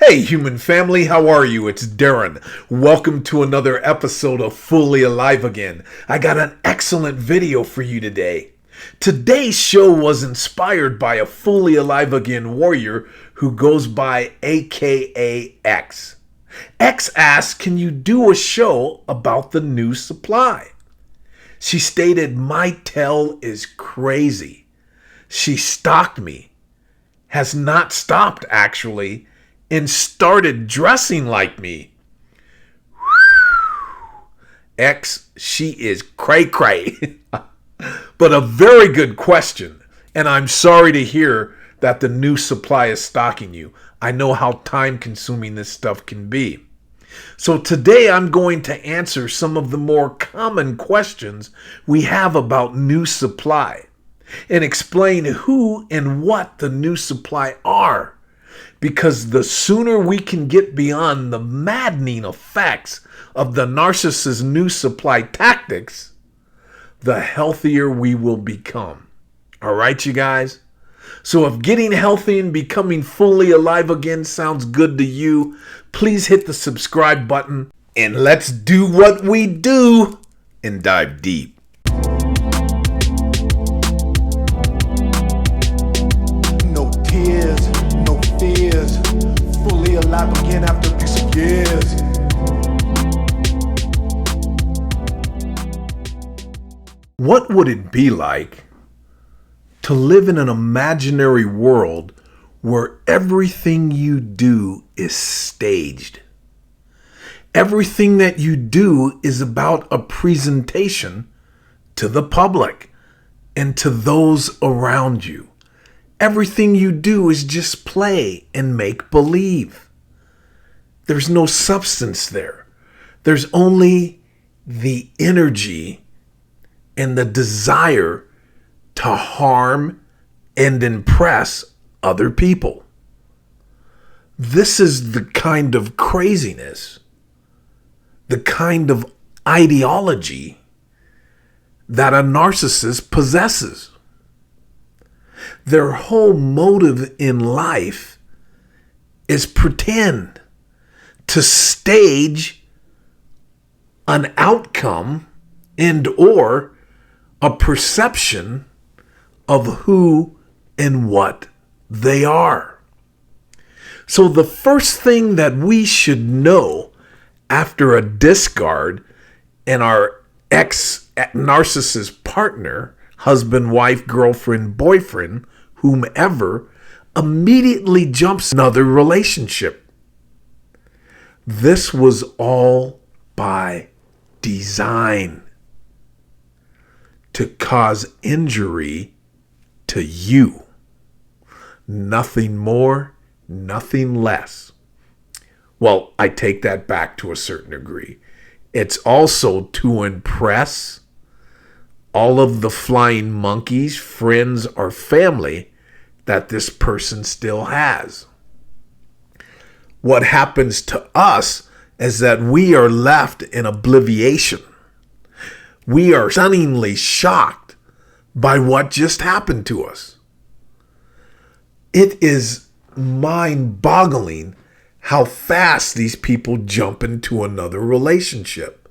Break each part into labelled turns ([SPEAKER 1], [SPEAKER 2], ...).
[SPEAKER 1] Hey, human family, how are you? It's Darren. Welcome to another episode of Fully Alive Again. I got an excellent video for you today. Today's show was inspired by a Fully Alive Again warrior who goes by AKA X. X asked, can you do a show about the new supply? She stated, my tail is crazy. She stalked me. Has not stopped, actually, and started dressing like me. X, she is cray-cray. But a very good question. And I'm sorry to hear that the new supply is stalking you. I know how time-consuming this stuff can be. So today I'm going to answer some of the more common questions we have about new supply and explain who and what the new supply are. Because the sooner we can get beyond the maddening effects of the narcissist's new supply tactics, the healthier we will become. All right, you guys? So if getting healthy and becoming fully alive again sounds good to you, please hit the subscribe button and let's do what we do and dive deep.
[SPEAKER 2] No tears, no fears, fully alive again after 6 years.
[SPEAKER 1] What would it be like to live in an imaginary world where everything you do is staged? Everything that you do is about a presentation to the public and to those around you. Everything you do is just play and make believe. There's no substance there. There's only the energy and the desire to harm and impress other people. This is the kind of craziness, the kind of ideology that a narcissist possesses. Their whole motive in life is pretend, to stage an outcome and or a perception of who and what they are. So the first thing that we should know after a discard and our ex-narcissist partner, husband, wife, girlfriend, boyfriend, whomever, immediately jumps another relationship. This was all by design to cause injury to you. Nothing more, nothing less. Well, I take that back to a certain degree. It's also to impress all of the flying monkeys, friends, or family that this person still has. What happens to us is that we are left in oblivion. We are stunningly shocked by what just happened to us. It is mind-boggling how fast these people jump into another relationship.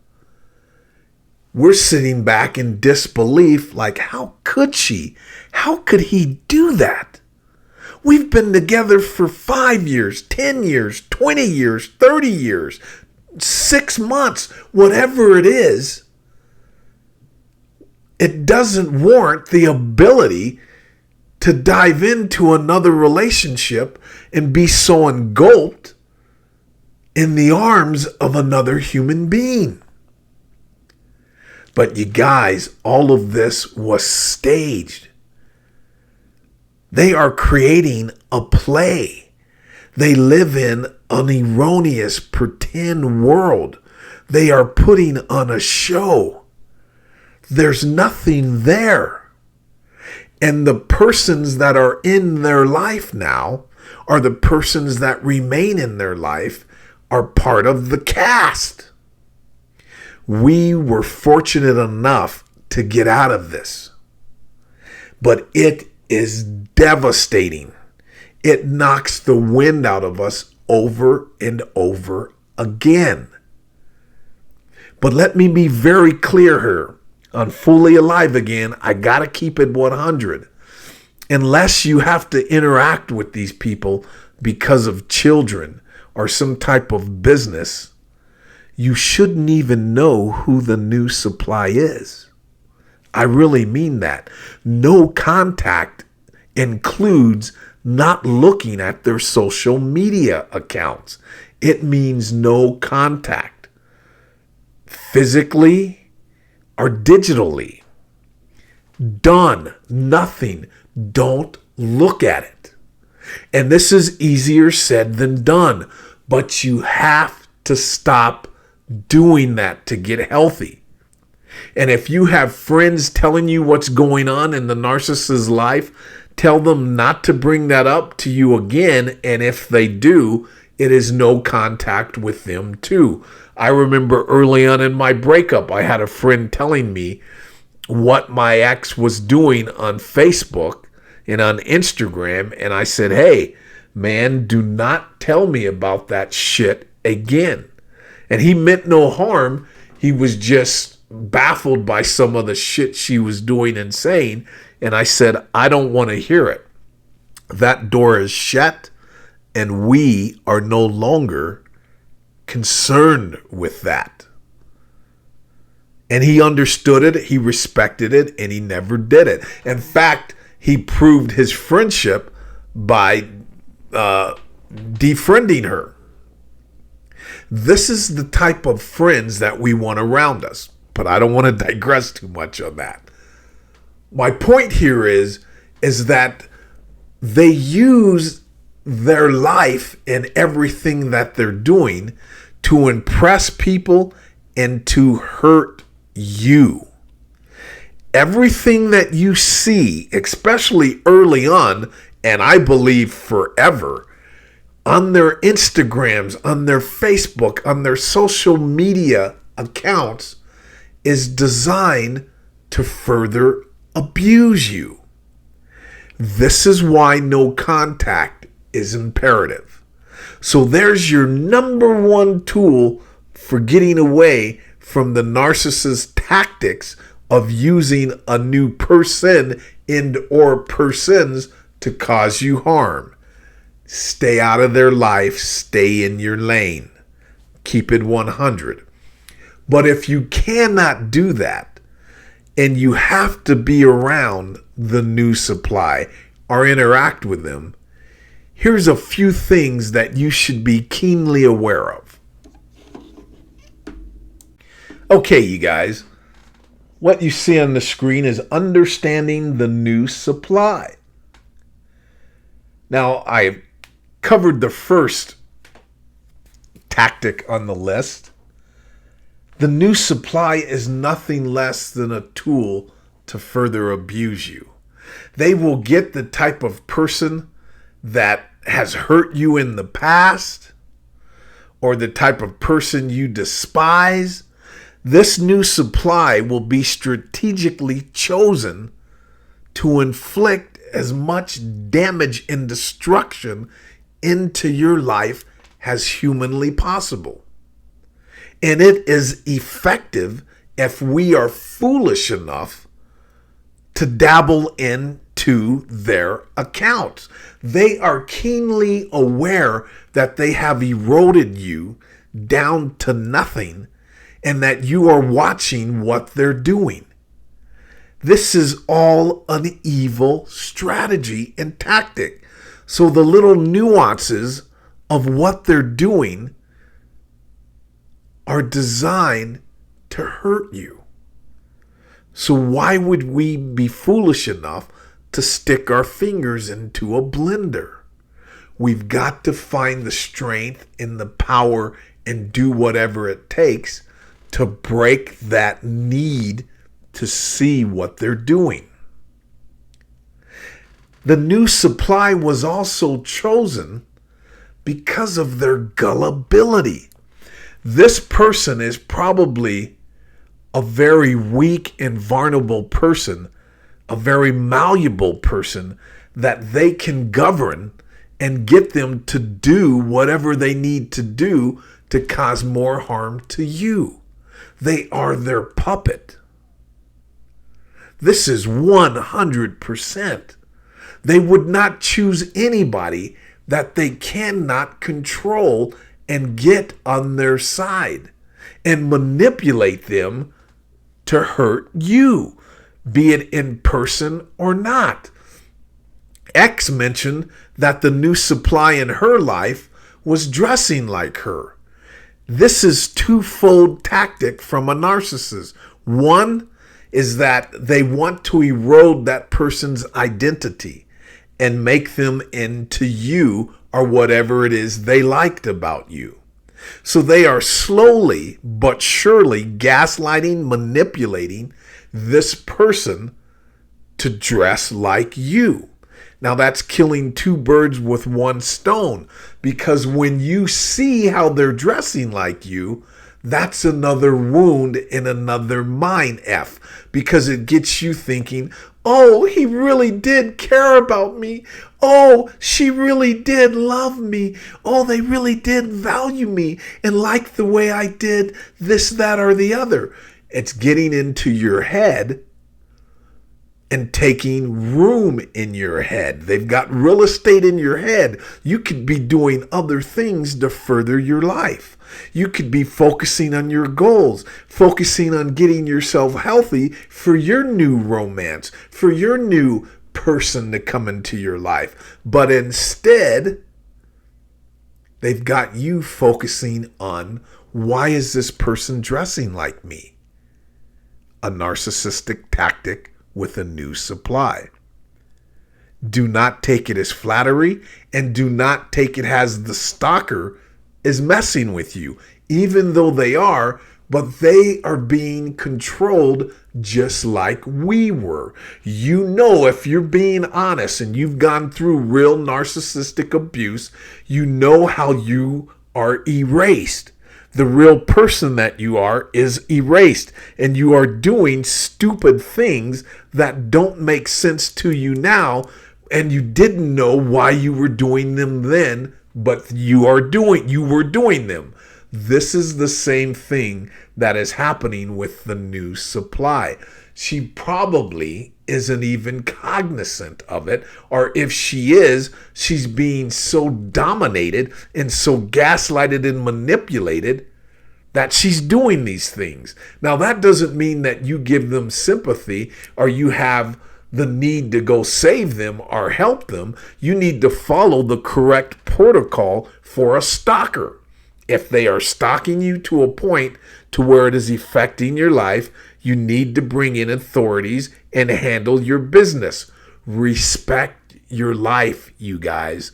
[SPEAKER 1] We're sitting back in disbelief like, how could she? How could he do that? We've been together for 5 years, 10 years, 20 years, 30 years, 6 months, whatever it is. It doesn't warrant the ability to dive into another relationship and be so engulfed in the arms of another human being. But you guys, all of this was staged. They are creating a play. They live in an erroneous pretend world. They are putting on a show. There's nothing there. And the persons that are in their life now, or the persons that remain in their life, are part of the cast. We were fortunate enough to get out of this. But it is devastating. It knocks the wind out of us over and over again. But let me be very clear here. On Fully Alive Again, I got to keep it 100. Unless you have to interact with these people because of children or some type of business, you shouldn't even know who the new supply is. I really mean that. No contact includes not looking at their social media accounts. It means no contact, physically or digitally. Done. Nothing. Don't look at it. And this is easier said than done, but you have to stop doing that to get healthy. And if you have friends telling you what's going on in the narcissist's life, tell them not to bring that up to you again. And if they do, it is no contact with them too. I remember early on in my breakup, I had a friend telling me what my ex was doing on Facebook and on Instagram. And I said, hey, man, do not tell me about that shit again. And he meant no harm. He was just baffled by some of the shit she was doing and saying. And I said, I don't want to hear it. That door is shut, and we are no longer concerned with that. And he understood it, he respected it, and he never did it. In fact, he proved his friendship by defriending her. This is the type of friends that we want around us. But I don't want to digress too much on that. My point here is that they use their life and everything that they're doing to impress people and to hurt you. Everything that you see, especially early on, and I believe forever, on their Instagrams, on their Facebook, on their social media accounts, is designed to further abuse you. This is why no contact is imperative. So there's your number one tool for getting away from the narcissist tactics of using a new person and or persons to cause you harm. Stay out of their life. Stay in your lane. Keep it 100. But if you cannot do that, and you have to be around the new supply or interact with them, here's a few things that you should be keenly aware of. Okay, you guys, what you see on the screen is understanding the new supply. Now, I covered the first tactic on the list. The new supply is nothing less than a tool to further abuse you. They will get the type of person that has hurt you in the past or the type of person you despise. This new supply will be strategically chosen to inflict as much damage and destruction into your life as humanly possible. And it is effective if we are foolish enough to dabble into their accounts. They are keenly aware that they have eroded you down to nothing and that you are watching what they're doing. This is all an evil strategy and tactic. So the little nuances of what they're doing are designed to hurt you. So why would we be foolish enough to stick our fingers into a blender? We've got to find the strength and the power and do whatever it takes to break that need to see what they're doing. The new supply was also chosen because of their gullibility. This person is probably a very weak and vulnerable person, a very malleable person that they can govern and get them to do whatever they need to do to cause more harm to you. They are their puppet. This is 100%. They would not choose anybody that they cannot control and get on their side and manipulate them to hurt you, be it in person or not. X mentioned that the new supply in her life was dressing like her. This is twofold tactic from a narcissist. One is that they want to erode that person's identity and make them into you or whatever it is they liked about you. So they are slowly but surely gaslighting, manipulating this person to dress like you. Now that's killing two birds with one stone, because when you see how they're dressing like you, that's another wound in another mind F, because it gets you thinking, oh, he really did care about me. Oh, she really did love me. Oh, they really did value me and like the way I did this, that, or the other. It's getting into your head and taking room in your head. They've got real estate in your head. You could be doing other things to further your life. You could be focusing on your goals, focusing on getting yourself healthy for your new romance, for your new person to come into your life. But instead, they've got you focusing on, why is this person dressing like me? A narcissistic tactic with a new supply. Do not take it as flattery, and do not take it as the stalker is messing with you, even though they are, but they are being controlled just like we were. You know, if you're being honest and you've gone through real narcissistic abuse, you know how you are erased. The real person that you are is erased, and you are doing stupid things that don't make sense to you now, and you didn't know why you were doing them then, but you were doing them. This is the same thing that is happening with the new supply. She probably isn't even cognizant of it, or if she is, she's being so dominated and so gaslighted and manipulated that she's doing these things. Now, that doesn't mean that you give them sympathy or you have the need to go save them or help them. You need to follow the correct protocol for a stalker. If they are stalking you to a point to where it is affecting your life, you need to bring in authorities and handle your business. Respect your life, you guys.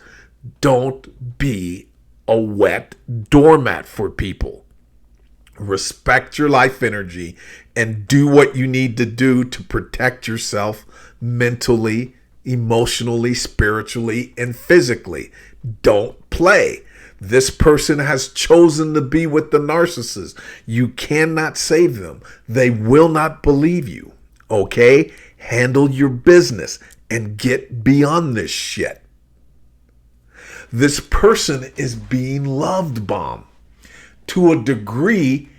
[SPEAKER 1] Don't be a wet doormat for people. Respect your life energy and do what you need to do to protect yourself mentally, emotionally, spiritually, and physically. Don't play. This person has chosen to be with the narcissist. You cannot save them. They will not believe you. Okay? Handle your business and get beyond this shit. This person is being loved bombed to a degree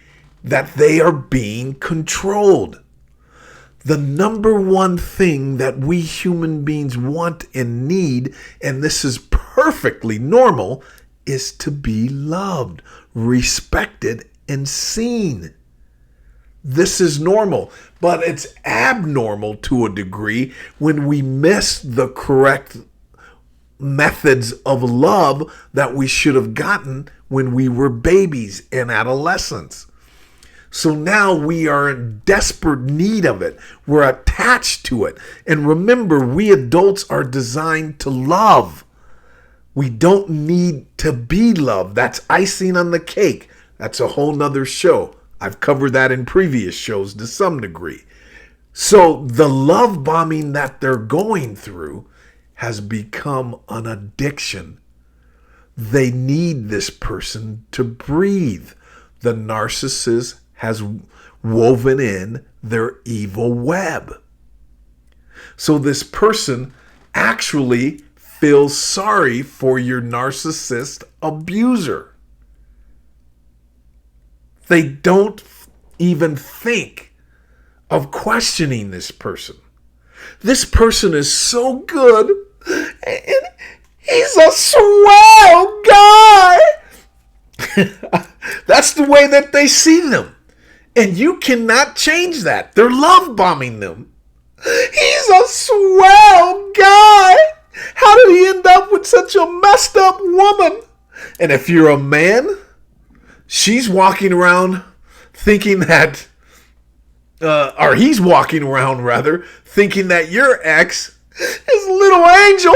[SPEAKER 1] that they are being controlled. The number one thing that we human beings want and need, and this is perfectly normal, is to be loved, respected, and seen. This is normal, but it's abnormal to a degree when we miss the correct methods of love that we should have gotten when we were babies and adolescents. So now we are in desperate need of it. We're attached to it. And remember, we adults are designed to love. We don't need to be loved. That's icing on the cake. That's a whole nother show. I've covered that in previous shows to some degree. So the love bombing that they're going through has become an addiction. They need this person to breathe. The narcissist has woven in their evil web. So this person actually feel sorry for your narcissist abuser. They don't even think of questioning this person. This person is so good, and he's a swell guy. That's the way that they see them. And you cannot change that. They're love bombing them. He's a swell guy. How did he end up with such a messed up woman? And if you're a man, she's walking around thinking that, or he's walking around rather, thinking that your ex is little angel.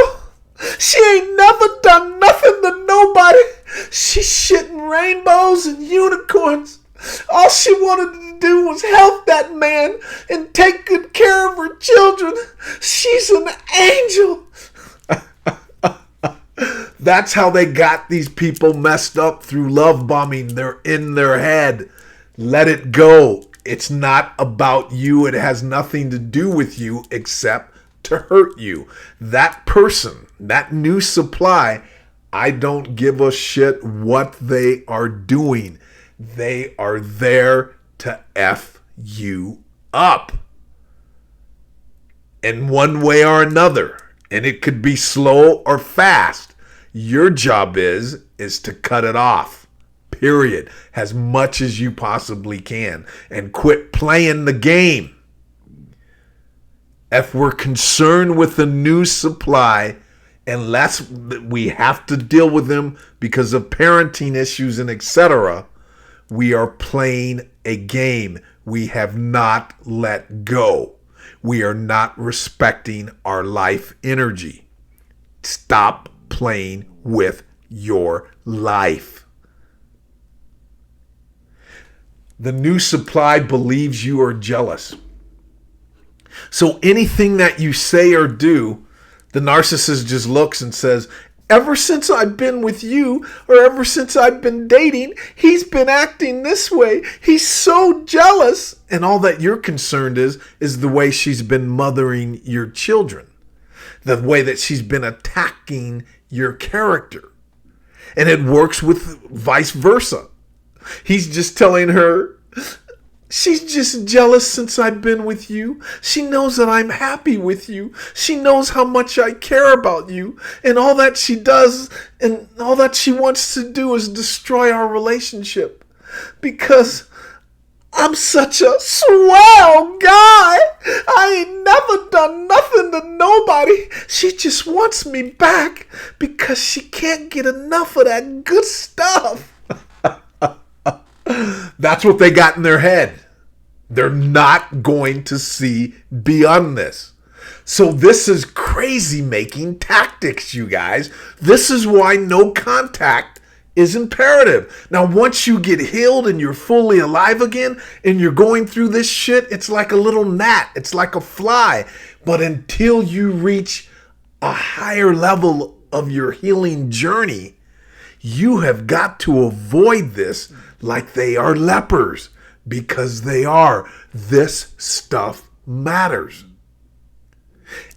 [SPEAKER 1] She ain't never done nothing to nobody. She's shitting rainbows and unicorns. All she wanted to do was help that man and take good care of her children. She's an angel. That's how they got these people messed up, through love bombing. They're in their head. Let it go. It's not about you. It has nothing to do with you except to hurt you. That person, that new supply, I don't give a shit what they are doing. They are there to F you up in one way or another. And it could be slow or fast. Your job is to cut it off. Period. As much as you possibly can. And quit playing the game. If we're concerned with the new supply, unless we have to deal with them because of parenting issues and etc., we are playing a game. We have not let go. We are not respecting our life energy. Stop playing with your life. The new supply believes you are jealous. So anything that you say or do, the narcissist just looks and says, ever since I've been with you, or ever since I've been dating, he's been acting this way. He's so jealous. And all that you're concerned is the way she's been mothering your children. The way that she's been attacking your character. And it works with vice versa. He's just telling her, she's just jealous since I've been with you. She knows that I'm happy with you. She knows how much I care about you. And all that she does and all that she wants to do is destroy our relationship. Because I'm such a swell guy. I ain't never done nothing to nobody. She just wants me back because she can't get enough of that good stuff. That's what they got in their head. They're not going to see beyond this. So this is crazy making tactics, you guys. This is why no contact is imperative. Now, once you get healed and you're fully alive again and you're going through this shit, it's like a little gnat. It's like a fly. But until you reach a higher level of your healing journey, you have got to avoid this like they are lepers, because they are. This stuff matters.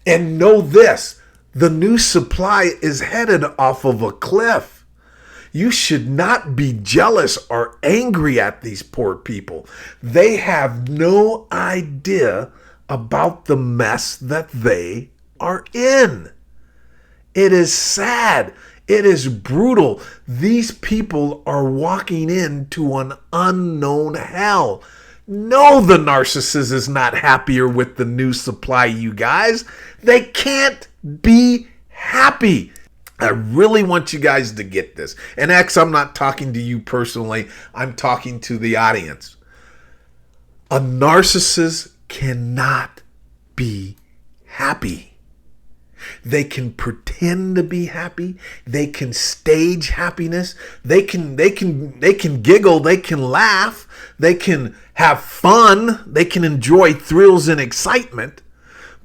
[SPEAKER 1] And know this, the new supply is headed off of a cliff. You should not be jealous or angry at these poor people. They have no idea about the mess that they are in. It is sad. It is brutal. These people are walking into an unknown hell. No, the narcissist is not happier with the new supply, you guys. They can't be happy. I really want you guys to get this. And X, I'm not talking to you personally. I'm talking to the audience. A narcissist cannot be happy. They can pretend to be happy. They can stage happiness. They can giggle. They can laugh. They can have fun. They can enjoy thrills and excitement.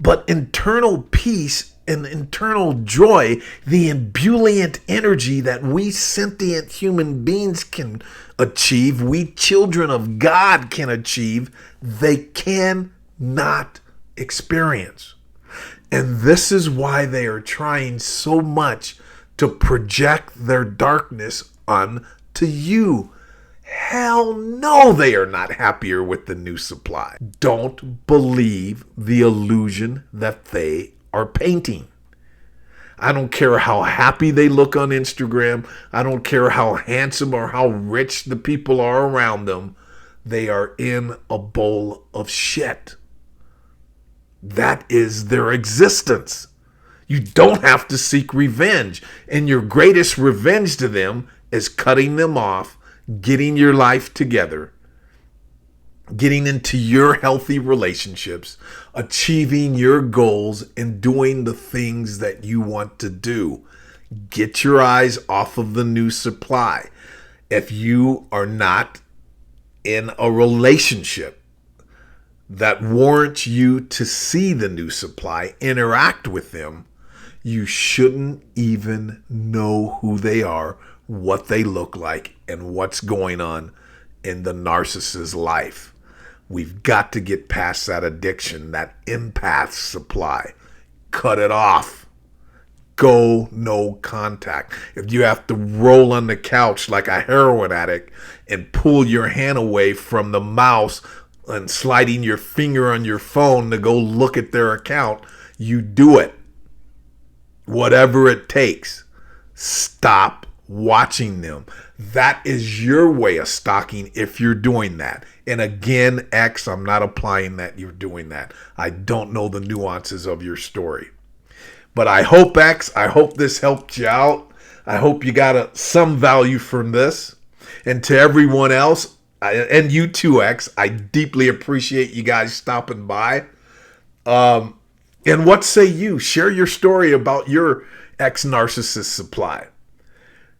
[SPEAKER 1] But internal peace and internal joy, the ebullient energy that we sentient human beings can achieve, we children of God can achieve, they cannot experience. And this is why they are trying so much to project their darkness onto you. Hell no, they are not happier with the new supply. Don't believe the illusion that they are painting. I don't care how happy they look on Instagram. I don't care how handsome or how rich the people are around them. They are in a bowl of shit. That is their existence. You don't have to seek revenge. And your greatest revenge to them is cutting them off, getting your life together, getting into your healthy relationships, achieving your goals, and doing the things that you want to do. Get your eyes off of the new supply. If you are not in a relationship that warrants you to see the new supply, interact with them, you shouldn't even know who they are, what they look like, and what's going on in the narcissist's life. We've got to get past that addiction, that empath supply. Cut it off. Go no contact. If you have to roll on the couch like a heroin addict and pull your hand away from the mouse and sliding your finger on your phone to go look at their account, you do it. Whatever it takes. Stop watching them. That is your way of stalking if you're doing that. And again, X, I'm not applying that you're doing that. I don't know the nuances of your story. But I hope, X, I hope this helped you out. I hope you got some value from this. And to everyone else, and you too, X, I deeply appreciate you guys stopping by. And what say you? Share your story about your ex-narcissist supply.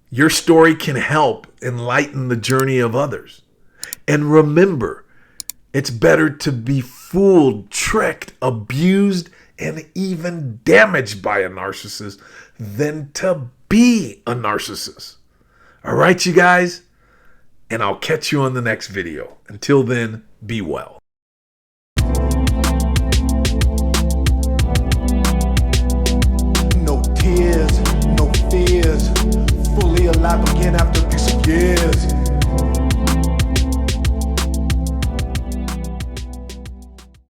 [SPEAKER 1] Your story can help enlighten the journey of others. And remember, it's better to be fooled, tricked, abused, and even damaged by a narcissist than to be a narcissist. All right, you guys? And I'll catch you on the next video. Until then, be well.
[SPEAKER 2] No tears, no fears. Fully alive again after 6 years.